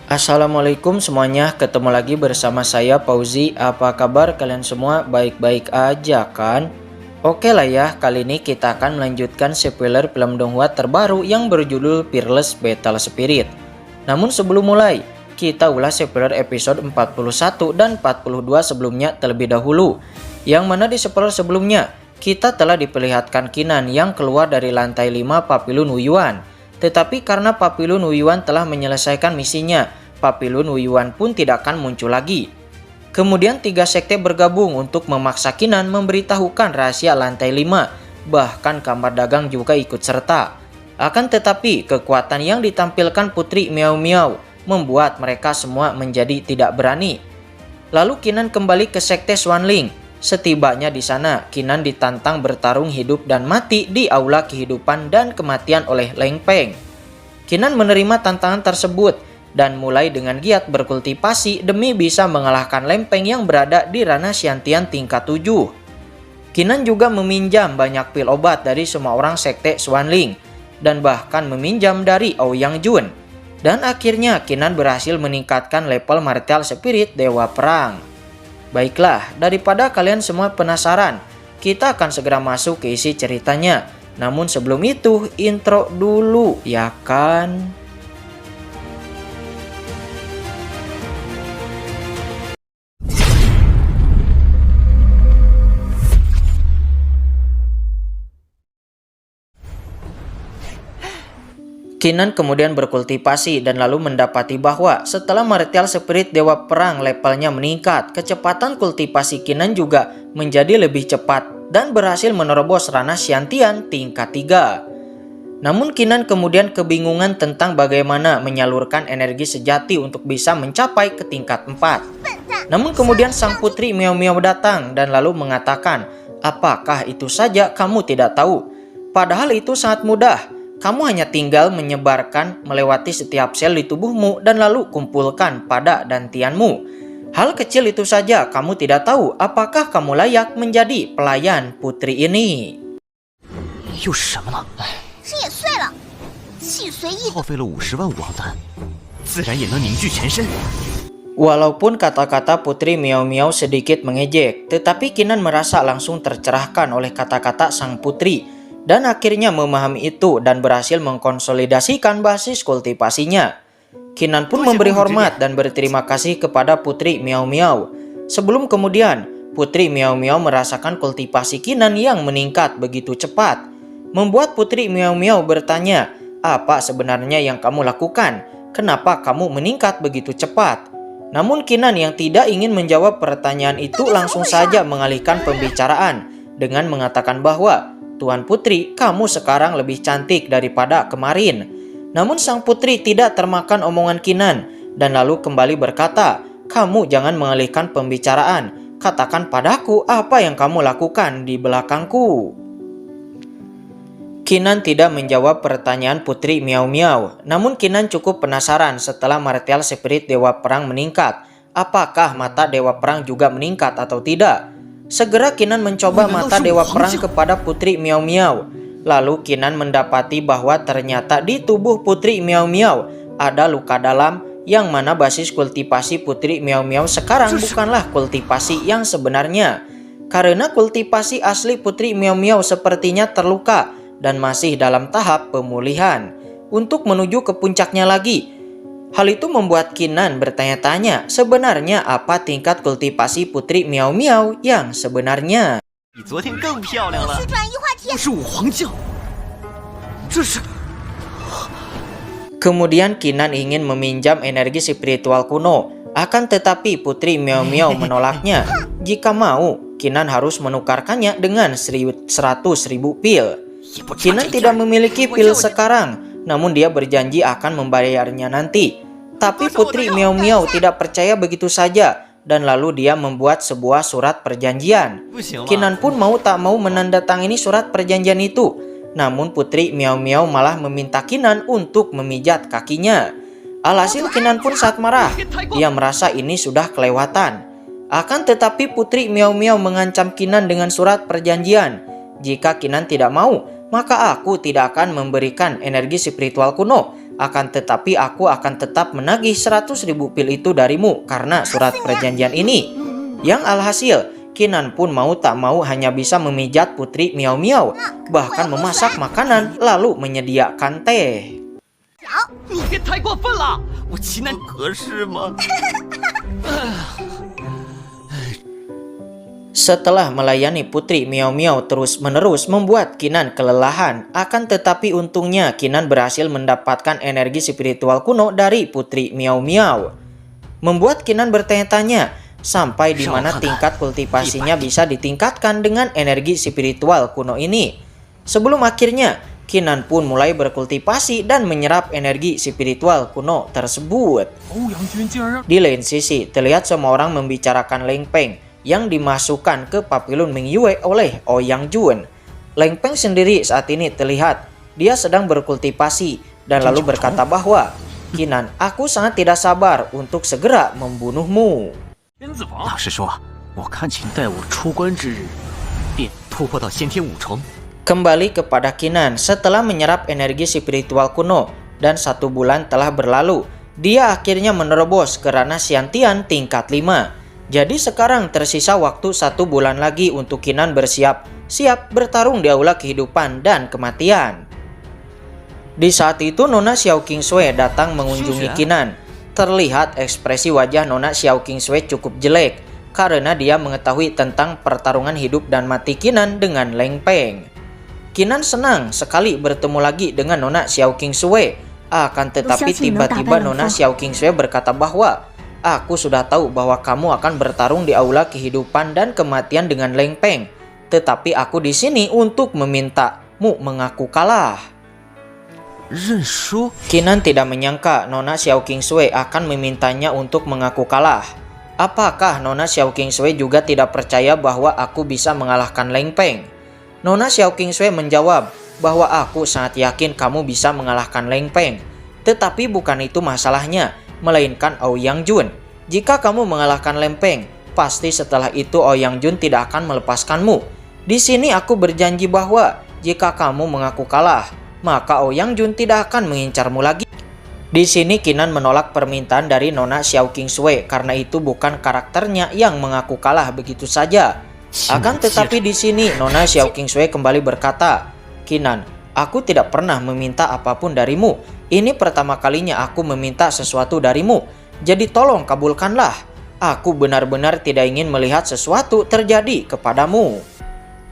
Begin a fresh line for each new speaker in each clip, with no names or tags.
Assalamualaikum semuanya, ketemu lagi bersama saya Fauzi. Apa kabar kalian semua? Baik-baik aja kan? Oke lah ya, kali ini kita akan melanjutkan spoiler film Donghua terbaru yang berjudul Fearless Battle Spirit. Namun sebelum mulai, kita ulas spoiler episode 41 dan 42 sebelumnya terlebih dahulu. Yang mana di spoiler sebelumnya, kita telah diperlihatkan Kinan yang keluar dari lantai 5 Papilun Wuyuan. Tetapi karena Papilun Wuyuan telah menyelesaikan misinya, Papilun Wuyuan pun tidak akan muncul lagi. Kemudian tiga sekte bergabung untuk memaksa Kinan memberitahukan rahasia lantai 5, bahkan kamar dagang juga ikut serta. Akan tetapi kekuatan yang ditampilkan Putri Miao Miao membuat mereka semua menjadi tidak berani. Lalu Kinan kembali ke sekte Xuanling. Setibanya di sana, Kinan ditantang bertarung hidup dan mati di aula kehidupan dan kematian oleh Leng Peng. Kinan menerima tantangan tersebut dan mulai dengan giat berkultivasi demi bisa mengalahkan Leng Peng yang berada di ranah Xiantian tingkat 7. Kinan juga meminjam banyak pil obat dari semua orang sekte Xuanling dan bahkan meminjam dari Ouyang Jun. Dan akhirnya Kinan berhasil meningkatkan level Martial Spirit Dewa Perang. Baiklah, daripada kalian semua penasaran, kita akan segera masuk ke isi ceritanya. Namun sebelum itu, intro dulu, ya kan? Kinan kemudian berkultivasi dan lalu mendapati bahwa setelah Martial Spirit Dewa Perang levelnya meningkat, kecepatan kultivasi Kinan juga menjadi lebih cepat dan berhasil menerobos ranah Xiantian tingkat 3. Namun Kinan kemudian kebingungan tentang bagaimana menyalurkan energi sejati untuk bisa mencapai ke tingkat 4. Namun kemudian sang putri Miao Miao datang dan lalu mengatakan, "Apakah itu saja kamu tidak tahu? Padahal itu sangat mudah. Kamu hanya tinggal menyebarkan melewati setiap sel di tubuhmu dan lalu kumpulkan pada dantianmu. Hal kecil itu saja kamu tidak tahu. Apakah kamu layak menjadi pelayan putri ini?"
又是什么呢？
这也碎了，细碎一
耗费了50万武王丹，自然也能凝聚全身。
Walaupun kata-kata Putri Miao Miao sedikit mengejek, tetapi Kinan merasa langsung tercerahkan oleh kata-kata sang putri. Dan akhirnya memahami itu dan berhasil mengkonsolidasikan basis kultivasinya. Kinan pun memberi hormat dan berterima kasih kepada Putri Miao Miao. Sebelum kemudian, Putri Miao Miao merasakan kultivasi Kinan yang meningkat begitu cepat. Membuat Putri Miao Miao bertanya, "Apa sebenarnya yang kamu lakukan? Kenapa kamu meningkat begitu cepat?" Namun Kinan yang tidak ingin menjawab pertanyaan itu langsung saja mengalihkan pembicaraan dengan mengatakan bahwa, "Tuan Putri, kamu sekarang lebih cantik daripada kemarin." Namun sang putri tidak termakan omongan Kinan dan lalu kembali berkata, "Kamu jangan mengalihkan pembicaraan. Katakan padaku apa yang kamu lakukan di belakangku." Kinan tidak menjawab pertanyaan Putri Miao Miao. Namun Kinan cukup penasaran setelah Martial Spirit Dewa Perang meningkat. Apakah mata Dewa Perang juga meningkat atau tidak? Segera Kinan mencoba mata Dewa Perang kepada Putri Miao Miao. Lalu Kinan mendapati bahwa ternyata di tubuh Putri Miao Miao ada luka dalam yang mana basis kultivasi Putri Miao Miao sekarang bukanlah kultivasi yang sebenarnya. Karena kultivasi asli Putri Miao Miao sepertinya terluka dan masih dalam tahap pemulihan. Untuk menuju ke puncaknya lagi, hal itu membuat Kinan bertanya-tanya sebenarnya apa tingkat kultivasi Putri Miao Miao yang sebenarnya.
比昨天更漂亮了。
转移话题。
不是武皇将，这是
Kemudian Kinan ingin meminjam energi spiritual kuno. Akan tetapi Putri Miao Miao menolaknya. Jika mau, Kinan harus menukarkannya dengan 100.000 pil. Kinan tidak memiliki pil sekarang, namun dia berjanji akan membayarnya nanti. Tapi Putri Miao Miao tidak percaya begitu saja dan lalu dia membuat sebuah surat perjanjian. Kinan pun mau tak mau menandatangani surat perjanjian itu. Namun Putri Miao Miao malah meminta Kinan untuk memijat kakinya. Alhasil Kinan pun sangat marah. Dia merasa ini sudah kelewatan. Akan tetapi Putri Miao Miao mengancam Kinan dengan surat perjanjian. Jika Kinan tidak mau, maka aku tidak akan memberikan energi spiritual kuno Akan tetapi aku akan tetap menagih 100.000 pil itu darimu karena surat perjanjian ini. Yang alhasil, Kinan pun mau tak mau hanya bisa memijat Putri Miao Miao, bahkan memasak makanan lalu menyediakan teh.
别太过分了，我奇难合适吗？
Setelah melayani Putri Miao Miao terus-menerus membuat Kinan kelelahan, akan tetapi untungnya Kinan berhasil mendapatkan energi spiritual kuno dari Putri Miao Miao. Membuat Kinan bertanya-tanya sampai di mana tingkat kultivasinya bisa ditingkatkan dengan energi spiritual kuno ini. Sebelum akhirnya Kinan pun mulai berkultivasi dan menyerap energi spiritual kuno tersebut. Di lain sisi, terlihat semua orang membicarakan Leng Peng yang dimasukkan ke papilun Ming Yue oleh Ouyang Jun. Leng Peng sendiri saat ini terlihat dia sedang berkultivasi dan lalu berkata bahwa, Kinan, aku sangat tidak sabar untuk segera membunuhmu.
老实说，我看请待我出关之日，便突破到先天五重。
Kembali kepada Kinan setelah menyerap energi spiritual kuno dan 1 bulan telah berlalu, dia akhirnya menerobos ke ranah Xiantian tingkat 5. Jadi sekarang tersisa waktu 1 bulan lagi untuk Kinan bersiap-siap bertarung di aula kehidupan dan kematian. Di saat itu Nona Xiao Qingshui datang mengunjungi Kinan. Terlihat ekspresi wajah Nona Xiao Qingshui cukup jelek karena dia mengetahui tentang pertarungan hidup dan mati Kinan dengan Leng Peng. Kinan senang sekali bertemu lagi dengan Nona Xiao Qingshui. Akan tetapi tiba-tiba Nona Xiao Qingshui berkata bahwa, aku sudah tahu bahwa kamu akan bertarung di aula kehidupan dan kematian dengan Leng Peng. Tetapi aku di sini untuk memintamu mengaku kalah. Kinan tidak menyangka Nona Xiao Qingshui akan memintanya untuk mengaku kalah. Apakah Nona Xiao Qingshui juga tidak percaya bahwa aku bisa mengalahkan Leng Peng? Nona Xiao Qingshui menjawab bahwa aku sangat yakin kamu bisa mengalahkan Leng Peng. Tetapi bukan itu masalahnya, melainkan Ouyang Jun. Jika kamu mengalahkan Leng Peng, pasti setelah itu Ouyang Jun tidak akan melepaskanmu. Di sini aku berjanji bahwa jika kamu mengaku kalah, maka Ouyang Jun tidak akan mengincarmu lagi. Di sini Kinan menolak permintaan dari Nona Xiao Qingshui karena itu bukan karakternya yang mengaku kalah begitu saja. Akan tetapi di sini Nona Xiao Qingshui kembali berkata, Kinan, aku tidak pernah meminta apapun darimu. Ini pertama kalinya aku meminta sesuatu darimu. Jadi tolong kabulkanlah. Aku benar-benar tidak ingin melihat sesuatu terjadi kepadamu.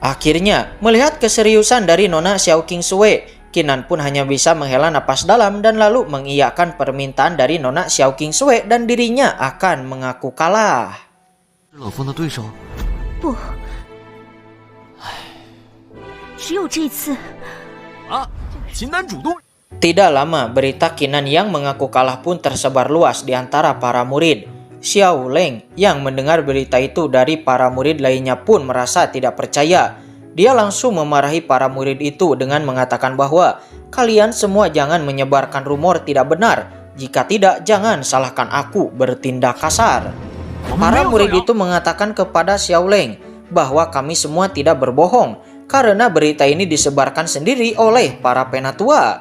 Akhirnya, melihat keseriusan dari Nona Xiao Qingshui, Kinan pun hanya bisa menghela napas dalam dan lalu mengiyakan permintaan dari Nona Xiao Qingshui dan dirinya akan mengaku kalah.
不，只有这次。
秦南主动。
Tidak lama, berita Kinan yang mengaku kalah pun tersebar luas di antara para murid. Xiao Leng yang mendengar berita itu dari para murid lainnya pun merasa tidak percaya. Dia langsung memarahi para murid itu dengan mengatakan bahwa kalian semua jangan menyebarkan rumor tidak benar. Jika tidak, jangan salahkan aku bertindak kasar. Para murid itu mengatakan kepada Xiao Leng bahwa kami semua tidak berbohong karena berita ini disebarkan sendiri oleh para penatua.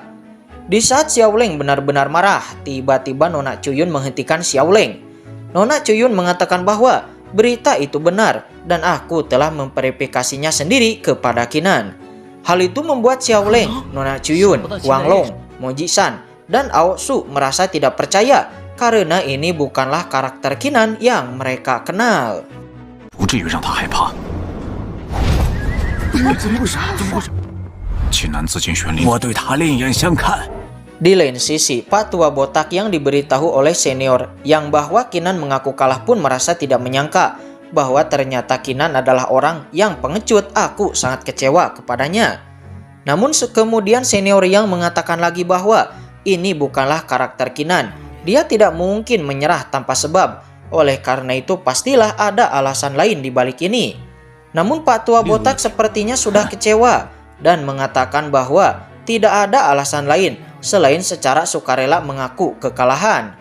Di saat Xiao Leng benar-benar marah, tiba-tiba Nona Cuyun menghentikan Xiao Leng. Nona Cuyun mengatakan bahwa berita itu benar dan aku telah memverifikasinya sendiri kepada Kinan. Hal itu membuat Xiao Leng, Nona Cuyun, Wang Long, Moji San, dan Ao Su merasa tidak percaya karena ini bukanlah karakter Kinan yang mereka kenal. Di lain sisi, Pak Tua Botak yang diberitahu oleh senior yang bahwa Kinan mengaku kalah pun merasa tidak menyangka bahwa ternyata Kinan adalah orang yang pengecut. Aku sangat kecewa kepadanya. Namun kemudian senior yang mengatakan lagi bahwa ini bukanlah karakter Kinan. Dia tidak mungkin menyerah tanpa sebab. Oleh karena itu pastilah ada alasan lain di balik ini. Namun Pak Tua Botak sepertinya sudah kecewa dan mengatakan bahwa tidak ada alasan lain selain secara sukarela mengaku kekalahan.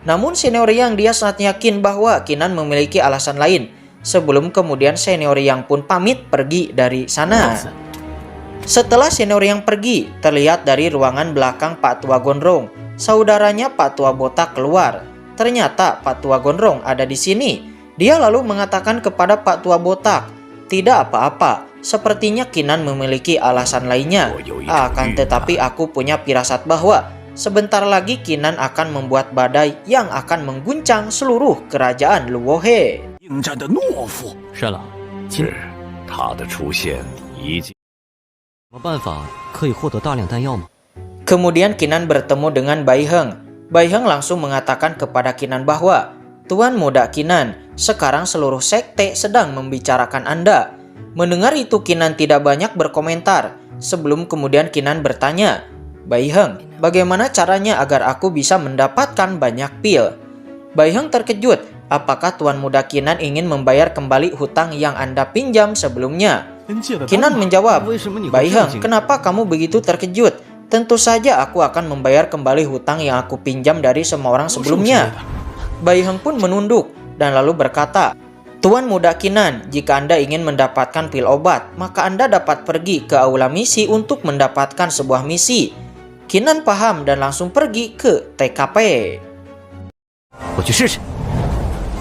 Namun senior yang dia sangat yakin bahwa Kinan memiliki alasan lain. Sebelum kemudian senior yang pun pamit pergi dari sana. Setelah senior yang pergi, terlihat dari ruangan belakang Pak Tua Gondrong saudaranya Pak Tua Botak keluar. Ternyata Pak Tua Gondrong ada di sini. Dia lalu mengatakan kepada Pak Tua Botak, "Tidak apa-apa, sepertinya Kinan memiliki alasan lainnya. Akan tetapi aku punya firasat bahwa sebentar lagi Kinan akan membuat badai yang akan mengguncang seluruh kerajaan Luohe."
应战的懦夫。
山狼，今
是他的出现已经。
什么办法可以获得大量弹药吗？
Kemudian Kinan bertemu dengan Bai Heng. Bai Heng langsung mengatakan kepada Kinan bahwa, "Tuan muda Kinan, sekarang seluruh sekte sedang membicarakan Anda." Mendengar itu Kinan tidak banyak berkomentar. Sebelum kemudian Kinan bertanya, "Bai Heng, bagaimana caranya agar aku bisa mendapatkan banyak pil?" Bai Heng terkejut. Apakah Tuan muda Kinan ingin membayar kembali hutang yang Anda pinjam sebelumnya? Kinan menjawab, "Bai Heng, kenapa kamu begitu terkejut? Tentu saja aku akan membayar kembali hutang yang aku pinjam dari semua orang sebelumnya." Bai Heng pun menunduk dan lalu berkata, "Tuan muda Kinan, jika Anda ingin mendapatkan pil obat, maka Anda dapat pergi ke aula misi untuk mendapatkan sebuah misi." Kinan paham dan langsung pergi ke TKP.
我去试试，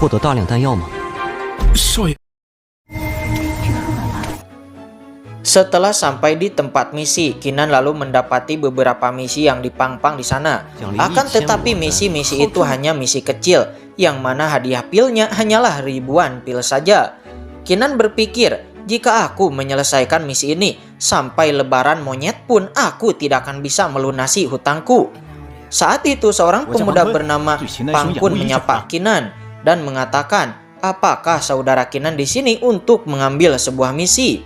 获得大量弹药吗？
少爷，
Setelah sampai di tempat misi, Kinan lalu mendapati beberapa misi yang dipang-pang di sana. Akan tetapi misi-misi itu hanya misi kecil, yang mana hadiah pilnya hanyalah ribuan pil saja. Kinan berpikir, jika aku menyelesaikan misi ini, sampai lebaran monyet pun aku tidak akan bisa melunasi hutangku. Saat itu seorang pemuda bernama Pangkun menyapa Kinan dan mengatakan, "Apakah saudara Kinan di sini untuk mengambil sebuah misi?"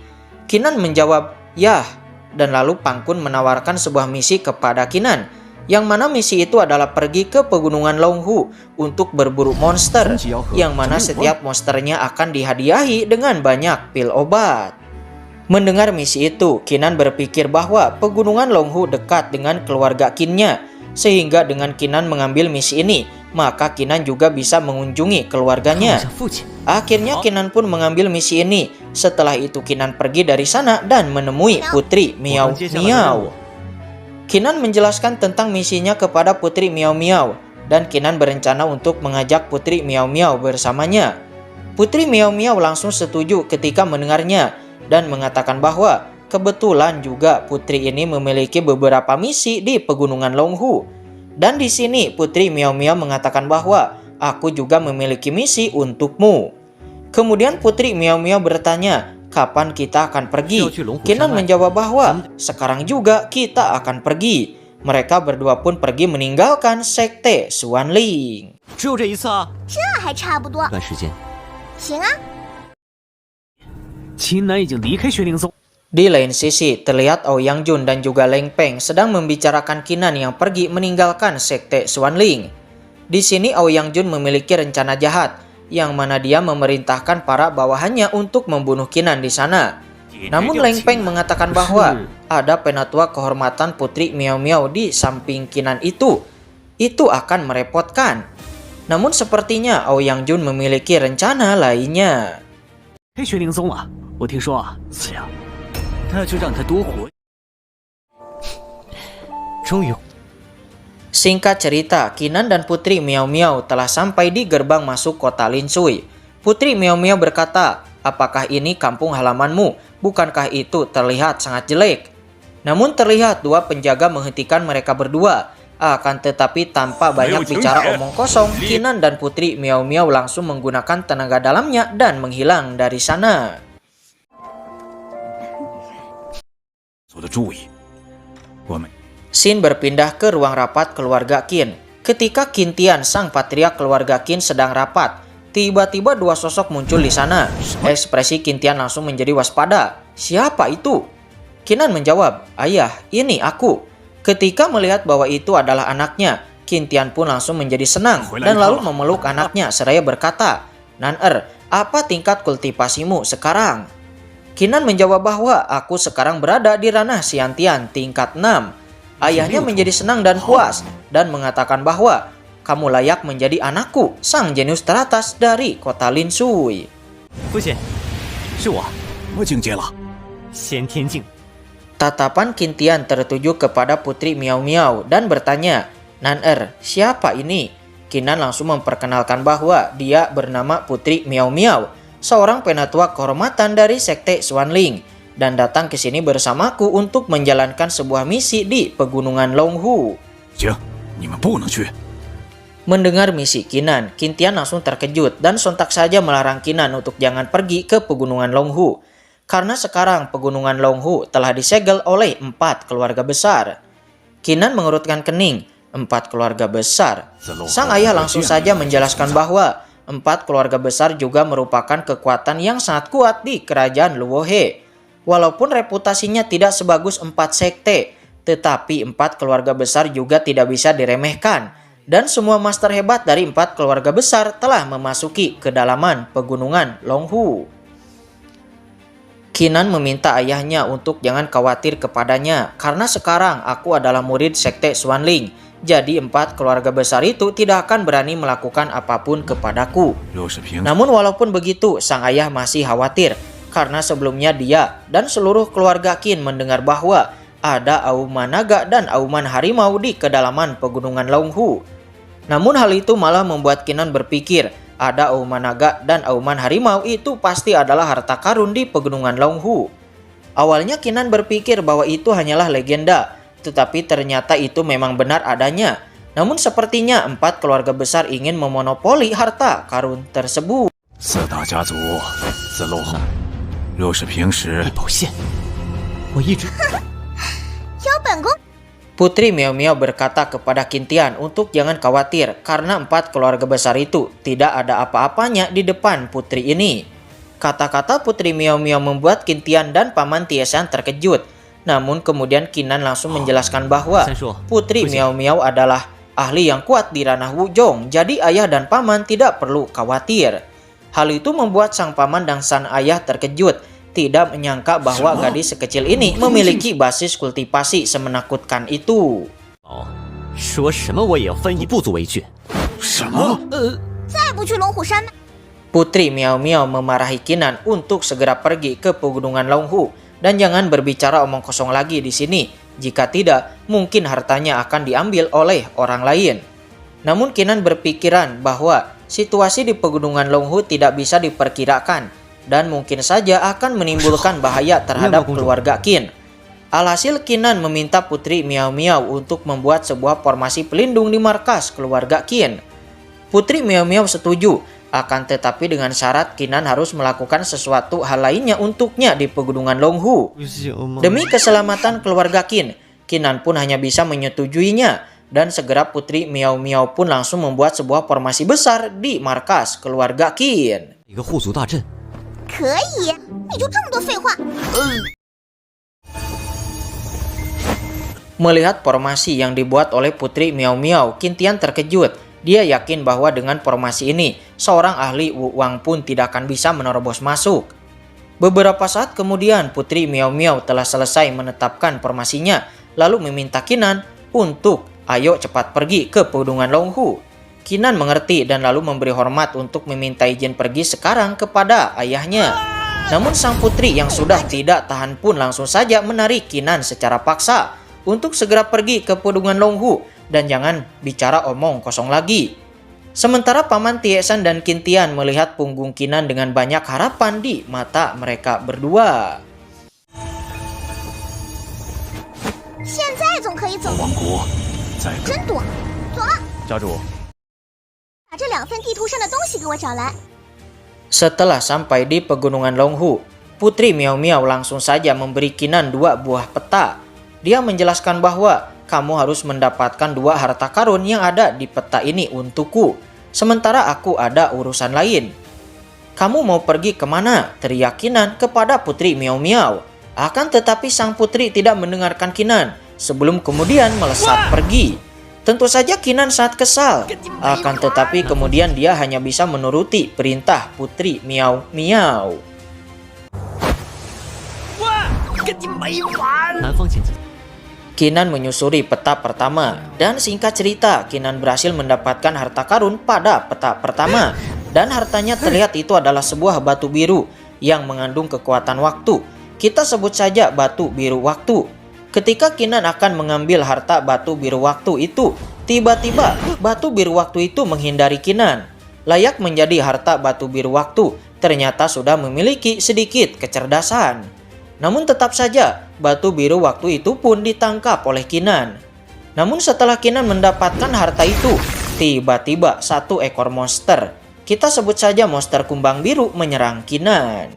Kinan menjawab, "Yah," dan lalu Pangkun menawarkan sebuah misi kepada Kinan, yang mana misi itu adalah pergi ke pegunungan Longhu untuk berburu monster, yang mana setiap monsternya akan dihadiahi dengan banyak pil obat. Mendengar misi itu, Kinan berpikir bahwa pegunungan Longhu dekat dengan keluarga Kinnya, sehingga dengan Kinan mengambil misi ini, maka Kinan juga bisa mengunjungi keluarganya. Akhirnya Kinan pun mengambil misi ini. Setelah itu Kinan pergi dari sana dan menemui Putri Miao Miao. Kinan menjelaskan tentang misinya kepada Putri Miao Miao, dan Kinan berencana untuk mengajak Putri Miao Miao bersamanya. Putri Miao Miao langsung setuju ketika mendengarnya dan mengatakan bahwa kebetulan juga putri ini memiliki beberapa misi di pegunungan Longhu. Dan di sini Putri Miao Miao mengatakan bahwa aku juga memiliki misi untukmu. Kemudian Putri Miao Miao bertanya, "Kapan kita akan pergi?" Kinan menjawab bahwa sekarang juga kita akan pergi. Mereka berdua pun pergi meninggalkan sekte Xuanling.
只有这一次啊！
这还差不多。
段时间，
行啊，
秦南已经离开玄灵宗。
Di lain sisi, terlihat Ouyang Jun dan juga Leng Peng sedang membicarakan Kinan yang pergi meninggalkan sekte Xuanling. Di sini Ouyang Jun memiliki rencana jahat, yang mana dia memerintahkan para bawahannya untuk membunuh Kinan di sana. Namun Leng Peng mengatakan bahwa ada penatua kehormatan Putri Miao Miao di samping Kinan itu akan merepotkan. Namun sepertinya Ouyang Jun memiliki rencana lainnya.
开玄灵宗了，我听说啊，是呀，那就让他多活。
终于，
Singkat cerita, Kinan dan Putri Miao Miao telah sampai di gerbang masuk kota Linsui. Putri Miao Miao berkata, "Apakah ini kampung halamanmu? Bukankah itu terlihat sangat jelek?" Namun terlihat dua penjaga menghentikan mereka berdua. Akan tetapi tanpa banyak bicara omong kosong, Kinan dan Putri Miao Miao langsung menggunakan tenaga dalamnya dan menghilang dari sana.
做的注意，我们
Scene berpindah ke ruang rapat keluarga Qin. Ketika Qin Tian, sang patriark keluarga Qin sedang rapat, tiba-tiba dua sosok muncul di sana. Ekspresi Qin Tian langsung menjadi waspada. "Siapa itu?" Kinan menjawab, "Ayah, ini aku." Ketika melihat bahwa itu adalah anaknya, Qin Tian pun langsung menjadi senang dan lalu memeluk anaknya seraya berkata, "Nan-er, apa tingkat kultivasimu sekarang?" Kinan menjawab bahwa aku sekarang berada di ranah Xiantian tingkat 6. Ayahnya menjadi senang dan puas dan mengatakan bahwa kamu layak menjadi anakku, sang jenius teratas dari kota Linsui.
父亲，是我，
什么境界了？
先天境。
Tatapan Qin Tian tertuju kepada Putri Miao Miao dan bertanya, Nan siapa ini? Kinan langsung memperkenalkan bahwa dia bernama Putri Miao Miao, seorang penatua kehormatan dari sekte Xuanling, dan datang ke sini bersamaku untuk menjalankan sebuah misi di pegunungan Longhu.
行，你们不能去。
Mendengar misi Kinan, Qintian langsung terkejut dan sontak saja melarang Kinan untuk jangan pergi ke pegunungan Longhu. Karena sekarang pegunungan Longhu telah disegel oleh 4 keluarga besar. Kinan mengerutkan kening. 4 keluarga besar. Sang ayah langsung saja menjelaskan bahwa 4 keluarga besar juga merupakan kekuatan yang sangat kuat di kerajaan Luohe. Walaupun reputasinya tidak sebagus 4 sekte, tetapi 4 keluarga besar juga tidak bisa diremehkan. Dan semua master hebat dari 4 keluarga besar telah memasuki kedalaman pegunungan Longhu. Kinan meminta ayahnya untuk jangan khawatir kepadanya, karena sekarang aku adalah murid sekte Xuanling. Jadi 4 keluarga besar itu tidak akan berani melakukan apapun kepadaku. Namun walaupun begitu, sang ayah masih khawatir, karena sebelumnya dia dan seluruh keluarga Qin mendengar bahwa ada auman naga dan auman harimau di kedalaman pegunungan Longhu. Namun hal itu malah membuat Kinan berpikir, ada auman naga dan auman harimau itu pasti adalah harta karun di pegunungan Longhu. Awalnya Kinan berpikir bahwa itu hanyalah legenda, tetapi ternyata itu memang benar adanya. Namun sepertinya 4 keluarga besar ingin memonopoli harta karun tersebut.
四大家族自落后，若是平时
宝线，我一直
有本宫
Putri Miao Miao berkata kepada Qintian untuk jangan khawatir karena 4 keluarga besar itu tidak ada apa-apanya di depan putri ini. Kata-kata Putri Miao Miao membuat Qintian dan Paman Tiesan terkejut. Namun kemudian Kinan langsung menjelaskan bahwa Putri Miao Miao adalah ahli yang kuat di ranah Wuzhong, jadi ayah dan paman tidak perlu khawatir. Hal itu membuat sang paman dan sang ayah terkejut, tidak menyangka bahwa gadis sekecil ini memiliki basis kultivasi semenakutkan itu.
说什么我也要分一不足为惧。
什么？
再不去龙虎山，
Putri Miao Miao memarahi Kinan untuk segera pergi ke pegunungan Longhu dan jangan berbicara omong kosong lagi di sini. Jika tidak, mungkin hartanya akan diambil oleh orang lain. Namun Kinan berpikiran bahwa situasi di pegunungan Longhu tidak bisa diperkirakan dan mungkin saja akan menimbulkan bahaya terhadap keluarga Qin. Alhasil Kinan meminta Putri Miao Miao untuk membuat sebuah formasi pelindung di markas keluarga Qin. Putri Miao Miao setuju, akan tetapi dengan syarat Kinan harus melakukan sesuatu hal lainnya untuknya di pegunungan Longhu. Demi keselamatan keluarga Qin, Kinan pun hanya bisa menyetujuinya. Dan segera Putri Miao Miao pun langsung membuat sebuah formasi besar di markas keluarga Qin.
一个护族大阵，
可以，你就这么多废话。
Melihat formasi yang dibuat oleh Putri Miao Miao, Qintian terkejut. Dia yakin bahwa dengan formasi ini, seorang ahli Wu Wang pun tidak akan bisa menerobos masuk. Beberapa saat kemudian, Putri Miao Miao telah selesai menetapkan formasinya, lalu meminta Kinan untuk ayo cepat pergi ke pegunungan Longhu. Kinan mengerti dan lalu memberi hormat untuk meminta izin pergi sekarang kepada ayahnya. Namun sang putri yang sudah tidak tahan pun langsung saja menarik Kinan secara paksa untuk segera pergi ke pegunungan Longhu dan jangan bicara omong kosong lagi. Sementara Paman Tiesan dan Qintian melihat punggung Kinan dengan banyak harapan di mata mereka berdua.
现在总可以走，
王国在
真多。走了，
家主，
把这2份地图上的东西给我找来。
Setelah sampai di pegunungan Longhu, Putri Miao Miao langsung saja memberi Kinan 2 buah peta. Dia menjelaskan bahwa kamu harus mendapatkan 2 harta karun yang ada di peta ini untukku. Sementara aku ada urusan lain. Kamu mau pergi kemana? Teriak Kinan kepada Putri Miao Miao. Akan tetapi sang putri tidak mendengarkan Kinan sebelum kemudian melesat pergi. Tentu saja Kinan sangat kesal. Akan tetapi kemudian dia hanya bisa menuruti perintah Putri Miao Miao.
南方亲戚。
Kinan menyusuri peta pertama dan singkat cerita Kinan berhasil mendapatkan harta karun pada peta pertama dan hartanya terlihat itu adalah sebuah batu biru yang mengandung kekuatan waktu. Kita sebut saja batu biru waktu. Ketika Kinan akan mengambil harta batu biru waktu itu, Tiba-tiba batu biru waktu itu menghindari Kinan. Layak menjadi harta batu biru waktu, ternyata sudah memiliki sedikit kecerdasan. Namun tetap saja batu biru waktu itu pun ditangkap oleh Kinan. Namun setelah Kinan mendapatkan harta itu, tiba-tiba satu ekor monster, kita sebut saja monster kumbang biru, menyerang Kinan.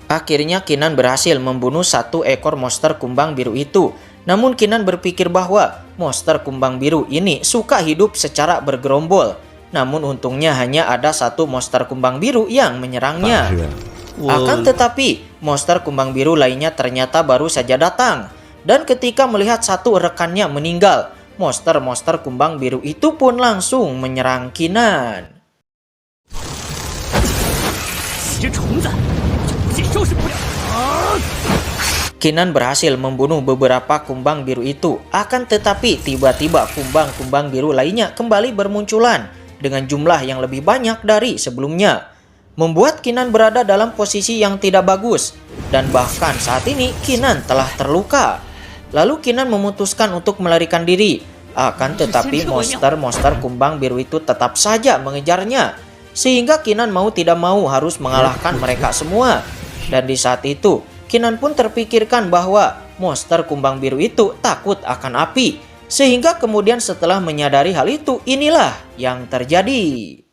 Akhirnya Kinan berhasil membunuh satu ekor monster kumbang biru itu. Namun Kinan berpikir bahwa monster kumbang biru ini suka hidup secara bergerombol. Namun untungnya hanya ada satu monster kumbang biru yang menyerangnya. Akan tetapi monster kumbang biru lainnya ternyata baru saja datang. Dan ketika melihat satu rekannya meninggal, monster-monster kumbang biru itu pun langsung menyerang Kinan. Kinan berhasil membunuh beberapa kumbang biru itu. Akan tetapi tiba-tiba kumbang-kumbang biru lainnya kembali bermunculan dengan jumlah yang lebih banyak dari sebelumnya, membuat Kinan berada dalam posisi yang tidak bagus. Dan bahkan saat ini Kinan telah terluka. Lalu Kinan memutuskan untuk melarikan diri. Akan tetapi monster-monster kumbang biru itu tetap saja mengejarnya, sehingga Kinan mau tidak mau harus mengalahkan mereka semua. Dan di saat itu Kinan pun terpikirkan bahwa monster kumbang biru itu takut akan api. Sehingga kemudian setelah menyadari hal itu, inilah yang terjadi.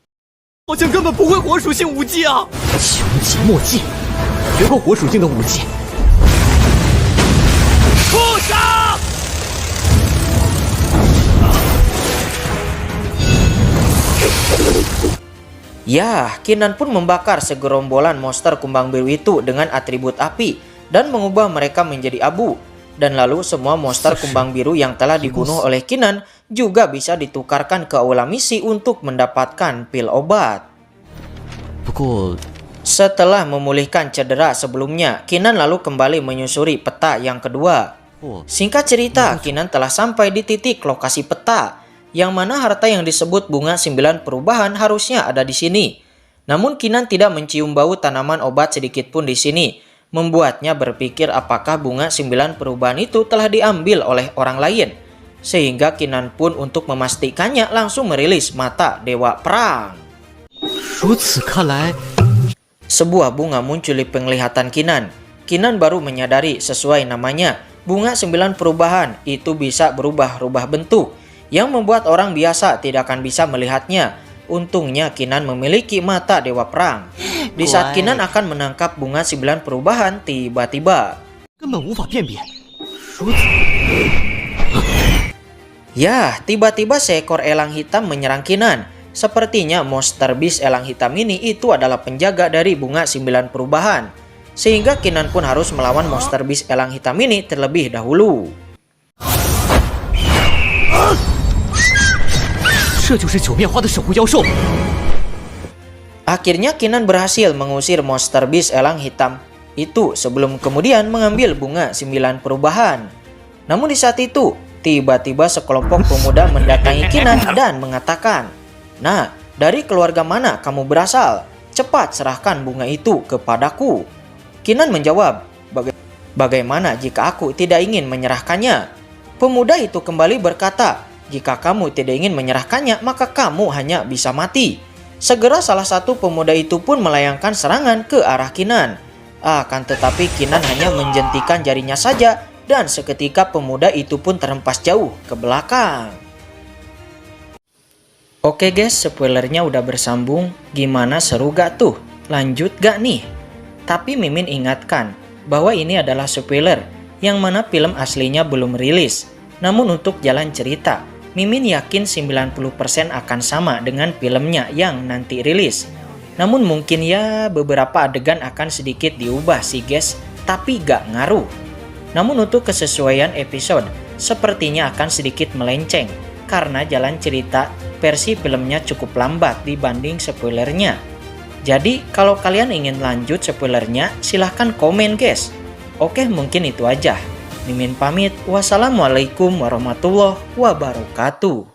Ya, Kinan pun membakar segerombolan monster kumbang biru itu dengan atribut api dan mengubah mereka menjadi abu. Dan lalu semua monster kumbang biru yang telah dibunuh oleh Kinan juga bisa ditukarkan ke aula misi untuk mendapatkan pil obat. Setelah memulihkan cedera sebelumnya, Kinan lalu kembali menyusuri peta yang kedua. Singkat cerita, Kinan telah sampai di titik lokasi peta, yang mana harta yang disebut bunga 9 perubahan harusnya ada di sini. Namun Kinan tidak mencium bau tanaman obat sedikit pun di sini, membuatnya berpikir apakah bunga 9 perubahan itu telah diambil oleh orang lain. Sehingga Kinan pun untuk memastikannya langsung merilis mata Dewa Perang. Sebuah bunga muncul di penglihatan Kinan. Kinan baru menyadari sesuai namanya, bunga 9 perubahan itu bisa berubah-ubah bentuk, yang membuat orang biasa tidak akan bisa melihatnya. Untungnya Kinan memiliki mata Dewa Perang. Di saat Kinan akan menangkap bunga 9 perubahan, tiba-tiba tiba-tiba seekor elang hitam menyerang Kinan. Sepertinya monster beast elang hitam ini itu adalah penjaga dari bunga 9 perubahan. Sehingga Kinan pun harus melawan monster beast elang hitam ini terlebih dahulu. Akhirnya Kinan berhasil mengusir monster beast elang hitam itu sebelum kemudian mengambil bunga 9 perubahan. Namun di saat itu, tiba-tiba sekelompok pemuda mendatangi Kinan dan mengatakan, "Nah, dari keluarga mana kamu berasal? Cepat serahkan bunga itu kepadaku." Kinan menjawab, "Bagaimana jika aku tidak ingin menyerahkannya?" Pemuda itu kembali berkata, "Jika kamu tidak ingin menyerahkannya, maka kamu hanya bisa mati." Segera salah satu pemuda itu pun melayangkan serangan ke arah Kinan. Akan tetapi Kinan hanya menjentikan jarinya saja dan seketika pemuda itu pun terhempas jauh ke belakang. Oke guys, spoilernya udah bersambung. Gimana, seru gak tuh? Lanjut gak nih? Tapi Mimin ingatkan bahwa ini adalah spoiler yang mana film aslinya belum rilis. Namun untuk jalan cerita, Mimin yakin 90% akan sama dengan filmnya yang nanti rilis. Namun mungkin ya beberapa adegan akan sedikit diubah sih guys, tapi gak ngaruh. Namun untuk kesesuaian episode, sepertinya akan sedikit melenceng karena jalan cerita versi filmnya cukup lambat dibanding spoilernya. Jadi kalau kalian ingin lanjut spoilernya, silahkan komen guys. Oke, mungkin itu aja. Mimin pamit. Wassalamualaikum warahmatullahi wabarakatuh.